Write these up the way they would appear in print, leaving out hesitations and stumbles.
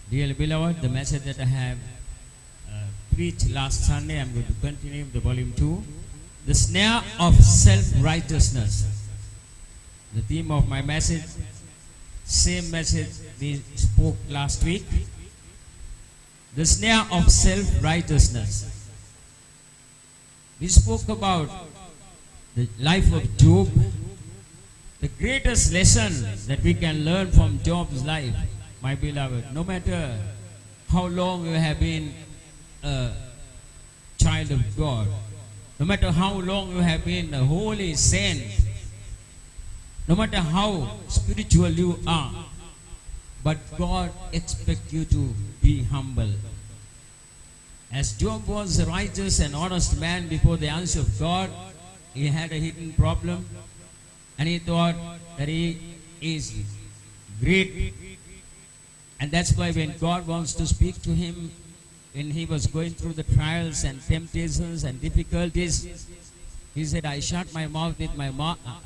Dearly beloved, the message that I have preached last Sunday, I'm going to continue the volume 2. The snare of self-righteousness. The theme of my message, same message we spoke last week. The snare of self-righteousness. We spoke about the life of Job. The greatest lesson that we can learn from Job's life, my beloved, no matter how long you have been a child of God, no matter how long you have been a holy saint, no matter how spiritual you are, but God expects you to be humble. As Job was a righteous and honest man before the eyes of God, he had a hidden problem and he thought that he is great. And that's why when God wants to speak to him, when he was going through the trials and temptations and difficulties, he said, I shut my mouth with my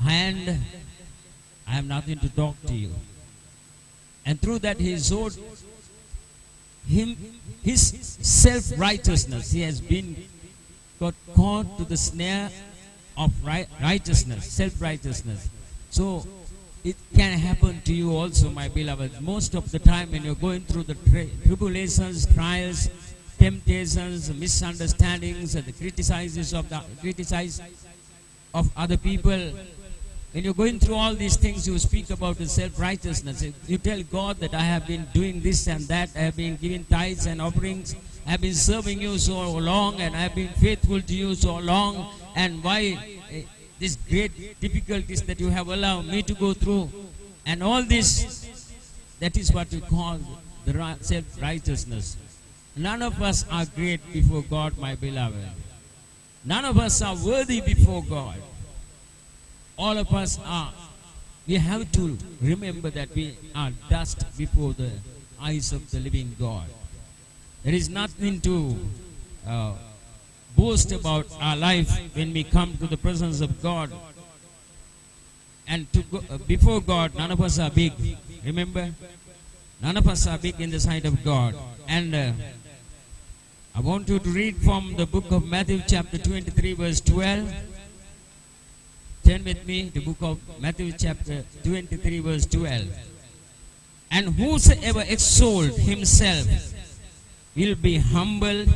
hand. I have nothing to talk to you. And through that he showed him his self-righteousness. He has been got caught to the snare of righteousness, self-righteousness. So it can happen to you also, my beloved. Most of the time when you're going through the tribulations, trials, temptations, misunderstandings, and the criticize of other people, when you're going through all these things, you speak about the self-righteousness. You tell God that I have been doing this and that, I have been giving tithes and offerings, I have been serving you so long, and I have been faithful to you so long, and why these great difficulties that you have allowed me to go through, and all this, that is what we call the self-righteousness. None of us are great before God, my beloved. None of us are worthy before God. All of us are. We have to remember that we are dust before the eyes of the living God. There is nothing to boast about our life when we come to the presence of God. And to go, before God, none of us are big. Remember? None of us are big in the sight of God. And I want you to read from the book of Matthew chapter 23 verse 12. Turn with me to the book of Matthew chapter 23 verse 12. And whosoever exalts himself will be humbled,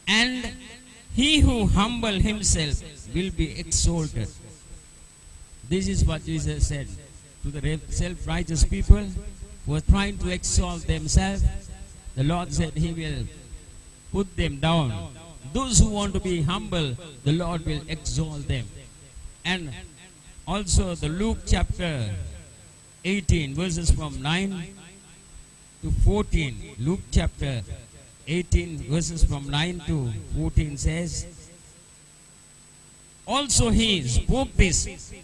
and he who humble himself will be exalted. This is what Jesus said to the self-righteous people who are trying to exalt themselves. The Lord said he will put them down. Those who want to be humble, the Lord will exalt them. And also the Luke chapter 18 verses from 9 to 14. Luke chapter 18 verses from 9 to 14 says, also he spoke this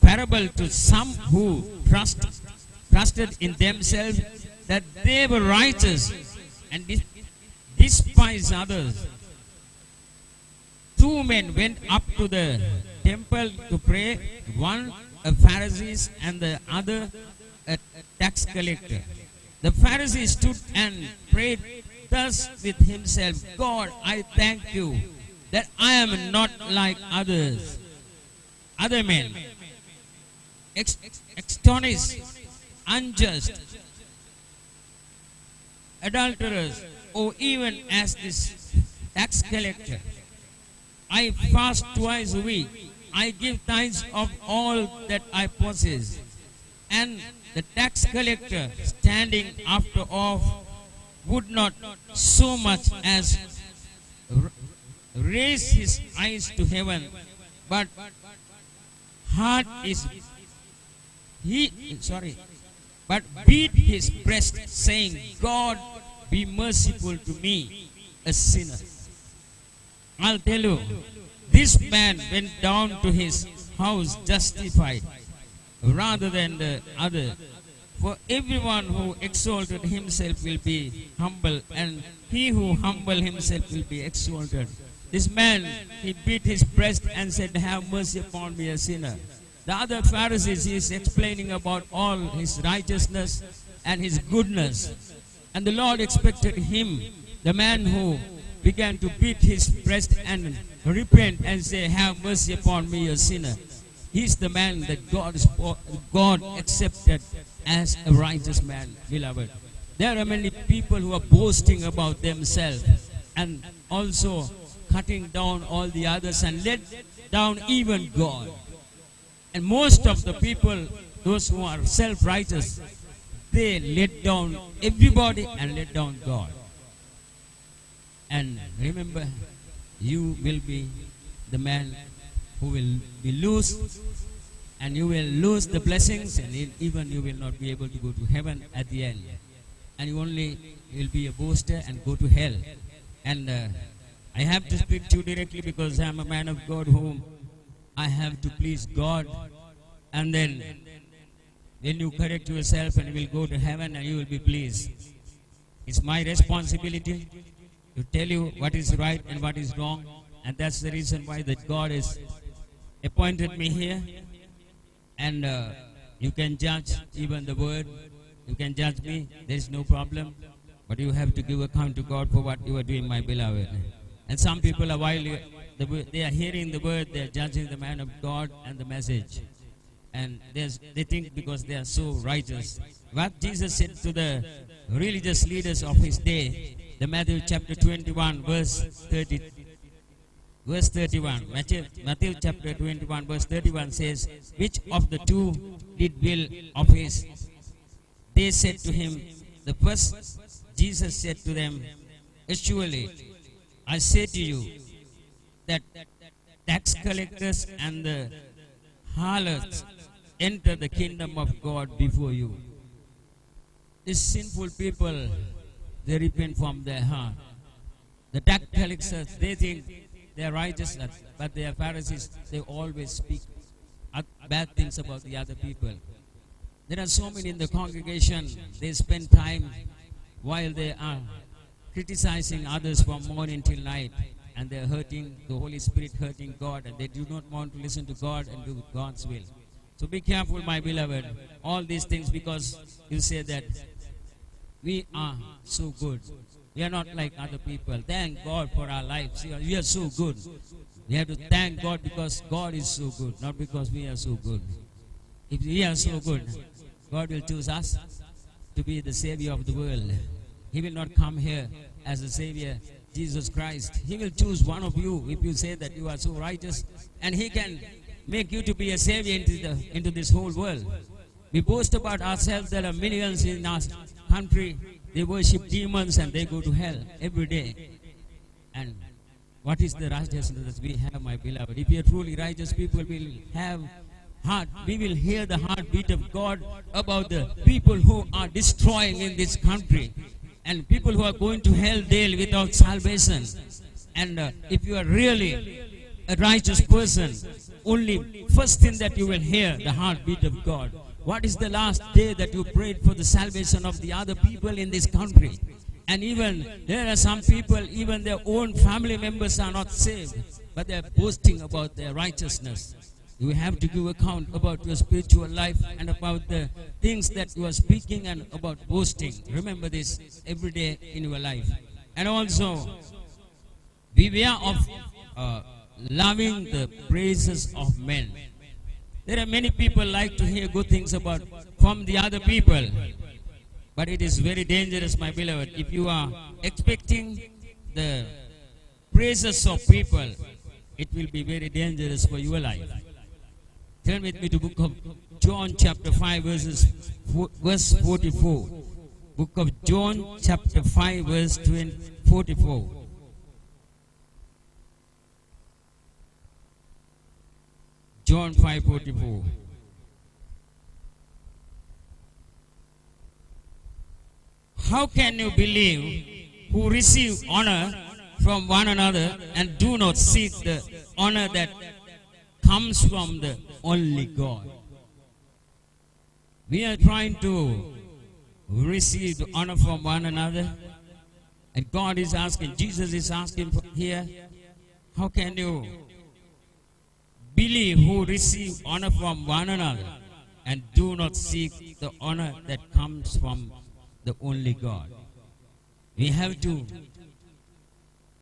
parable to some who trusted in themselves that they were righteous and despised others. Two men went up to the temple to pray, one a Pharisee and the other a tax collector. The Pharisee stood and prayed thus with himself, God, I thank you that I am not like other men, extortioners, unjust, adulterers, or even as this tax collector. I fast twice a week. I give tithes of all that I possess. And the tax collector, standing after off, would not so much as raise his eyes to heaven, but but beat his breast, saying, God, be merciful to me, a sinner. I'll tell you, this man went down to his house justified rather than the other. For everyone who exalted himself will be humble, and he who humble himself will be exalted. This man, he beat his breast and said, have mercy upon me, a sinner. The other Pharisees, he is explaining about all his righteousness, and his goodness. And the Lord expected him, the man who began to beat his breast and repent and say, have mercy upon me, a sinner. He's the man that God accepted as a righteous man, beloved. There are many people who are boasting about themselves and also cutting down all the others and let down even God. And most of the people, those who are self-righteous, they let down everybody and let down God. And remember, you will be the man who will be loose, and you will lose the blessings, and even you will not be able to go to heaven at the end. And you only will be a boaster and go to hell. And I have to speak to you directly because I am a man of God whom I have to please God. And then when you correct yourself and you will go to heaven and you will be pleased. It's my responsibility to tell you what is right and what is wrong. And that's the reason why that God has appointed me here. And you can judge even the word. You can judge me. There is no problem. But you have to give account to God for what you are doing, my beloved. And some people are, while they are hearing the word, they are judging the man of God and the message. And they think because they are so righteous. What Jesus said to the religious leaders of his day, the Matthew chapter 21, verse 31. Matthew chapter 21, verse 31 says, which of the two did will of his? They said to him, the first. Jesus said to them, surely I say to you that tax collectors and the harlots enter the kingdom of God before you. These sinful people, they repent from their heart. The tax collectors, they think they are righteous, but they are Pharisees. They always speak bad things about the other people. There are so many in the congregation, they spend time while they are criticizing others from morning till night, and they are hurting the Holy Spirit, hurting God, and they do not want to listen to God and do God's will. So be careful, my beloved, all these things, because you say that we are so good. We are not like other people. Thank God for our lives. We are so good. We have to thank God because God is so good, not because we are so good. If we are so good, God will choose us to be the Savior of the world. He will not come here as a Savior, Jesus Christ. He will choose one of you if you say that you are so righteous, and He can make you to be a Savior into this whole world. We boast about ourselves. There are millions in our country. They worship demons and they go to hell every day. And what is the righteousness that we have, my beloved? If we are truly righteous people, we will have heart. We will hear the heartbeat of God about the people who are destroying in this country, and people who are going to hell daily without salvation. And if you are really a righteous person, only first thing that you will hear, the heartbeat of God. What is the last day that you prayed for the salvation of the other people in this country? And even there are some people, even their own family members are not saved, but they are boasting about their righteousness. You have to give account about your spiritual life and about the things that you are speaking and about boasting. Remember this every day in your life. And also, beware of loving the praises of men. There are many people like to hear good things from the other people. But it is very dangerous, my beloved. If you are expecting the praises of people, it will be very dangerous for your life. Turn with me to book of John chapter 5 verse 44. Book of John chapter 5 verse 44. John 5:44. How can you believe who receive honor from one another and do not seek the honor that comes from the only God? We are trying to receive the honor from one another, and God is asking, Jesus is asking here, how can you believe who receive honor from one another and do not seek the honor that comes from the only God. We have to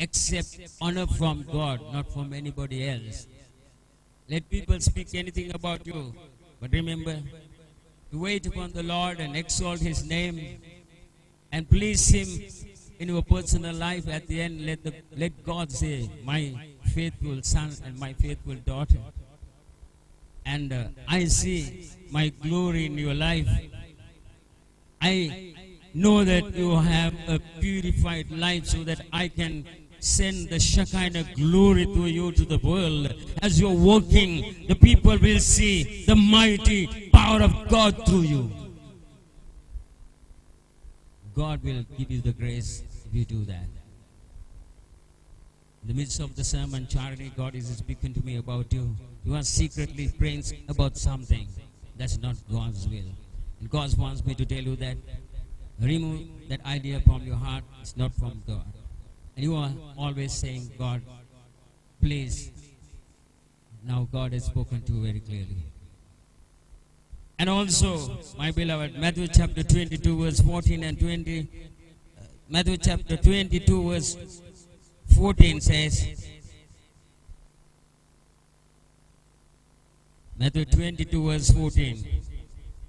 accept honor from God, not from anybody else. Let people speak anything about you, but remember to wait upon the Lord and exalt His name and please Him in your personal life. At the end, let God say, my faithful son and my faithful daughter. And I see my glory in your life. I know that you have a purified life so that I can send the Shekinah glory to you to the world. As you're walking, the people will see the mighty power of God through you. God will give you the grace if you do that. In the midst of the sermon, Charity, God is speaking to me about you. You are secretly praying about something. That's not God's will. And God wants me to tell you that remove that idea from your heart. It's not from God. And you are always saying, God, please. Now God has spoken to you very clearly. And also, my beloved, Matthew chapter 22 verse 14 and 20. Matthew chapter 22 verse 14 says, Matthew 22 verse 14.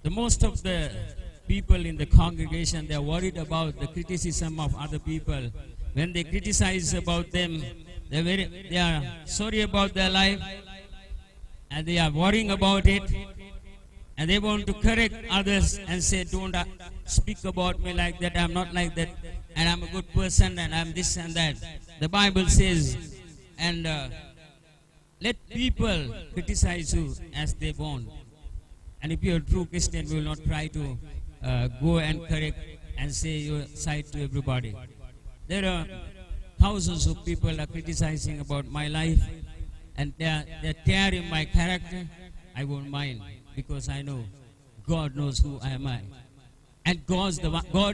The most of the people in the congregation, they are worried about the criticism of other people. When they criticize about them, they are sorry about their life and they are worrying about it. And they want to correct others and say, don't speak about me like that, I'm not like that, and I'm a good person, and I'm this and that. The Bible says, and let people criticize you as they want. And if you're a true Christian, we will not try to go and correct and say your side to everybody. There are thousands of people are criticizing about my life, and they're tearing my character. I won't mind, because I know God knows who I am. And God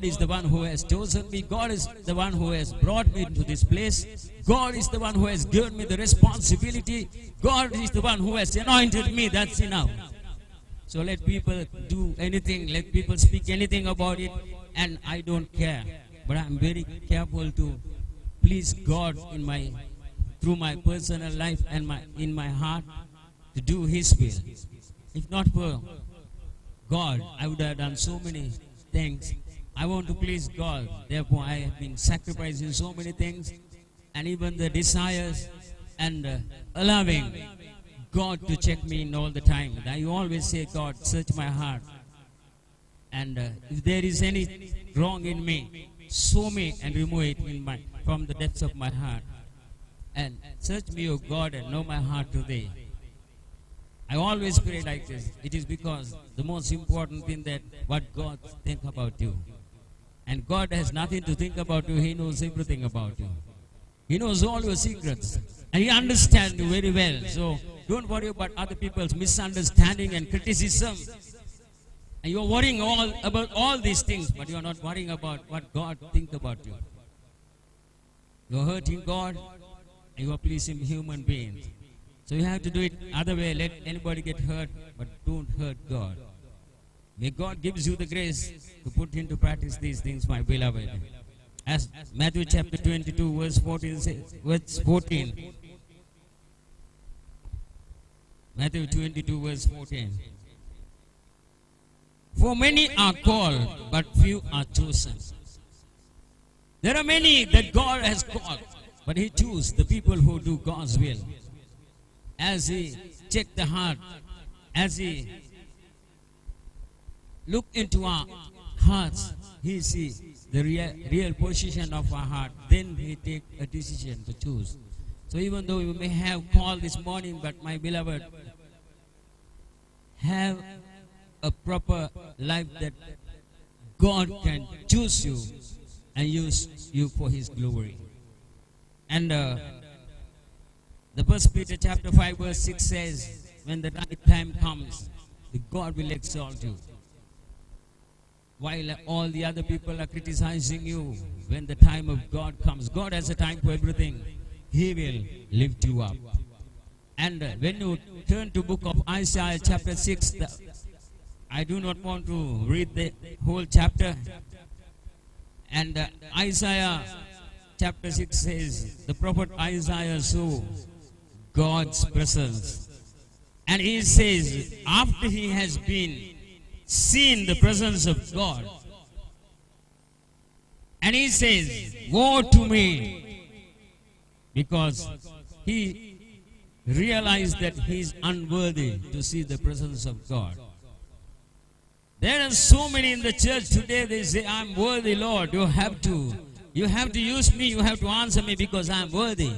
is the one who has chosen me. God is the one who has brought me to this place. God is the one who has given me the responsibility. God is the one who has anointed me. That's enough. So let people do anything, let people speak anything about it, and I don't care. But I'm very careful to please God through my personal life and in my heart, to do His will. If not for God, I would have done so many things. I want to please God. Therefore, I have been sacrificing so many things, and even the desires, and allowing God to check me in all the time. I always say, God, search my heart. And if there is any wrong in me, show me and remove it from the depths of my heart. And search me, O God, and know my heart today. I always pray like this. It is because the most important thing that what God thinks about you. And God has nothing to think about you. He knows everything about you. He knows all your secrets. And He understands you very well. So don't worry about other people's misunderstanding and criticism. And you're worrying about all these things, but you're not worrying about what God thinks about you. You're hurting God, and you are pleasing human beings. So you have to do it other way. Let anybody get hurt, but don't hurt God. May God gives you the grace to put into practice these things, my beloved. As Matthew chapter 22 verse 14 says, verse 14. Matthew 22 verse 14. For many are called, but few are chosen. There are many that God has called, but He chooses the people who do God's will. As He check the heart, as He look into our hearts, He sees the real position of our heart. Then He take a decision to choose. So even though you may have called this morning, but my beloved, have a proper life that God can choose you and use you for His glory. And the 1 Peter chapter 5 verse 6 says, when the right time comes, God will exalt you. While all the other people are criticizing you, when the time of God comes, God has a time for everything. He will lift you up. And when you turn to book of Isaiah chapter 6, I do not want to read the whole chapter, And Isaiah chapter 6 says, the prophet Isaiah saw God's presence. And he says, after he has been seen the presence of God, and he says, woe to me, because he realized that he is unworthy to see the presence of God. There are so many in the church today, they say, I'm worthy, Lord. You have to use me, you have to answer me because I'm worthy.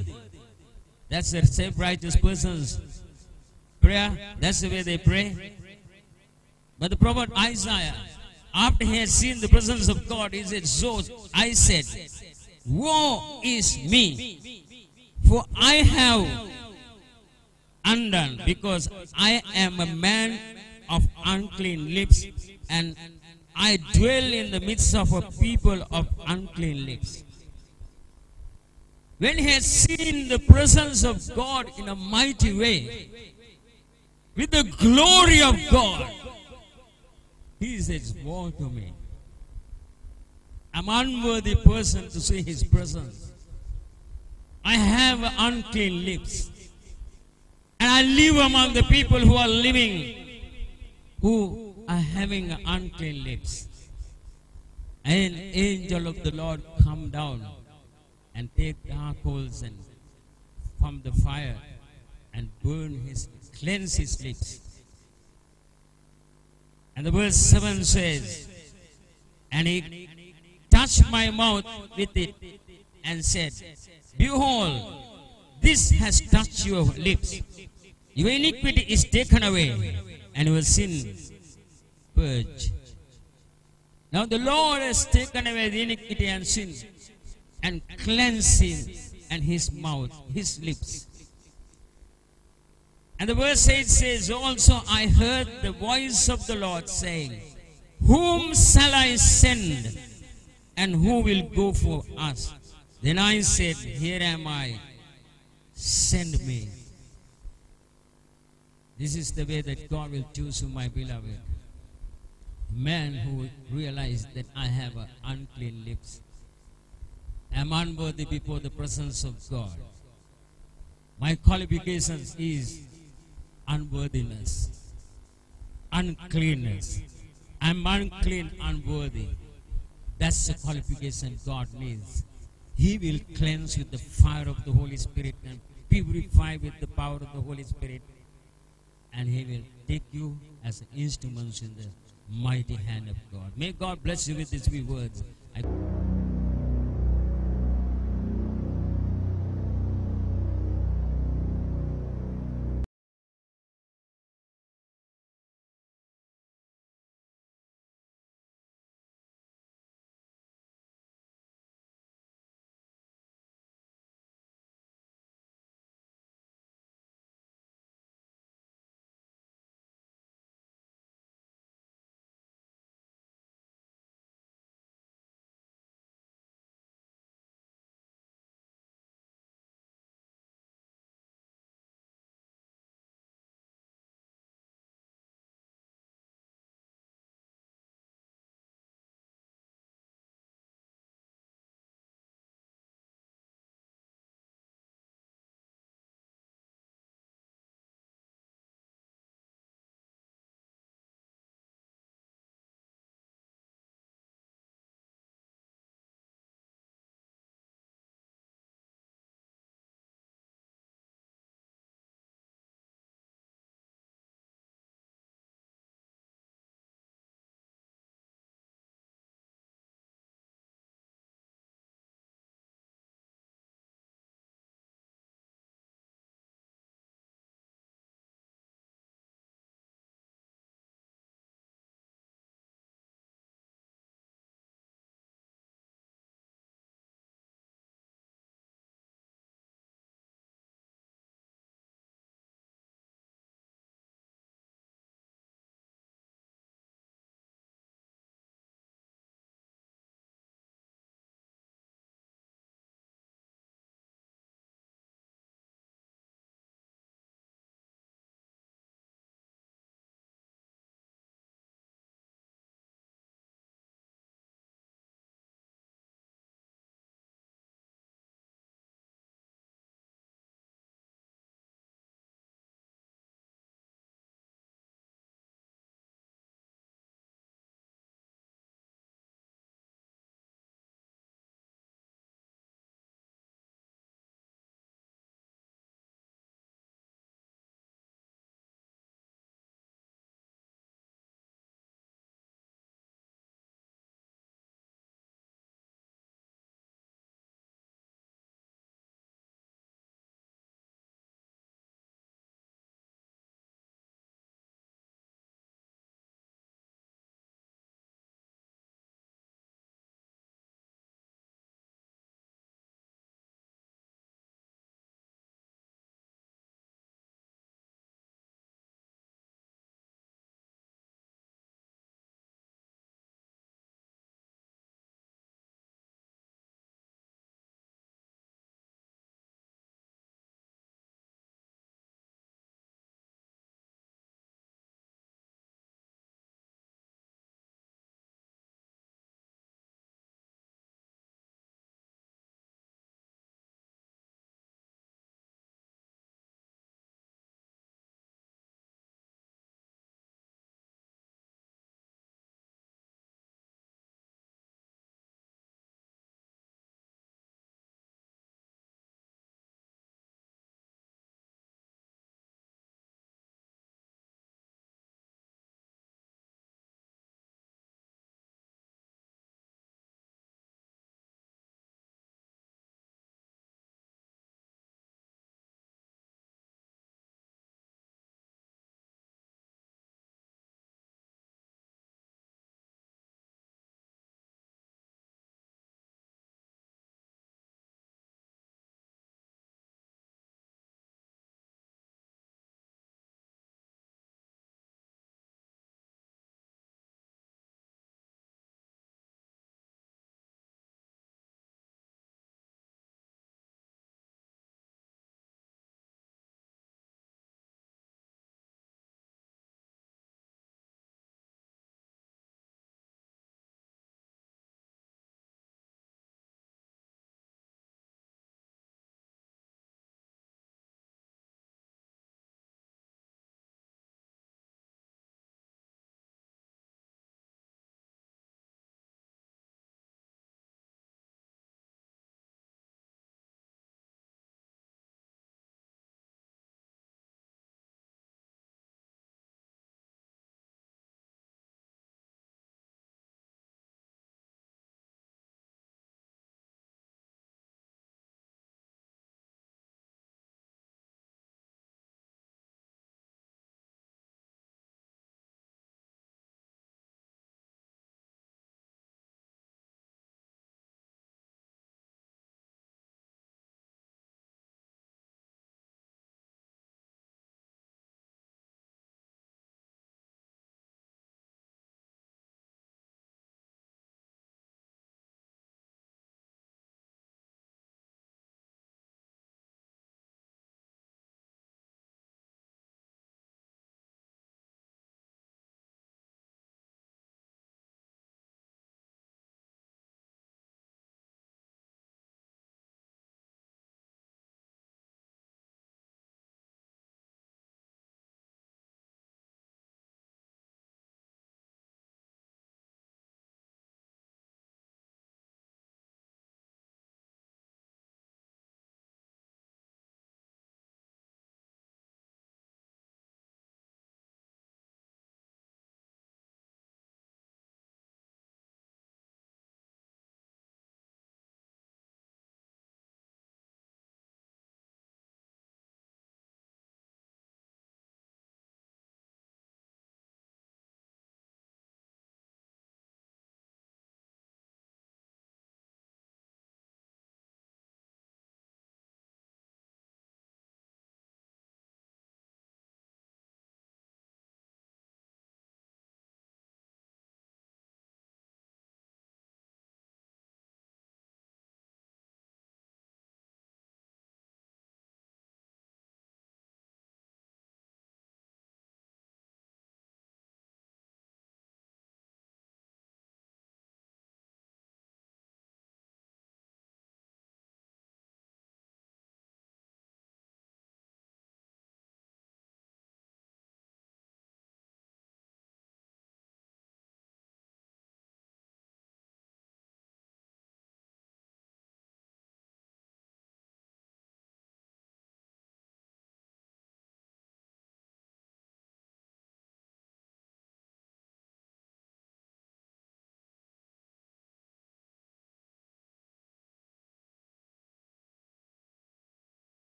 That's the self-righteous person's prayer. That's the way they pray. But the prophet Isaiah, after he had seen the presence of God, he said, so I said, woe is me, for I have undone, because I am a man of unclean lips, and I dwell in the midst of a people of unclean lips. When he has seen the presence of God in a mighty way, with the glory of God, he says, woe to me. I'm an unworthy person to see his presence. I have unclean lips. And I live among the people who are having unclean lips. An angel of the Lord come down and take dark coals and from the fire and cleanse his lips. And the verse 7 says, and he touched my mouth with it and said, behold, this has touched your lips. Your iniquity is taken away, and your sin purged. Now the Lord has taken away the iniquity and sin, and cleansed him and his mouth, his lips. And the verse 8 says, also I heard the voice of the Lord saying, whom shall I send, and who will go for us? Then I said, here am I, send me. This is the way that God will choose you, my beloved. A man who realized that I have unclean lips. I am unworthy before the presence of God. My qualifications is unworthiness, uncleanness. I'm unclean, unworthy. That's the qualification God needs. He will cleanse with the fire of the Holy Spirit and purify with the power of the Holy Spirit. And he will take you as instruments in the mighty hand of God. May God bless you with these few words.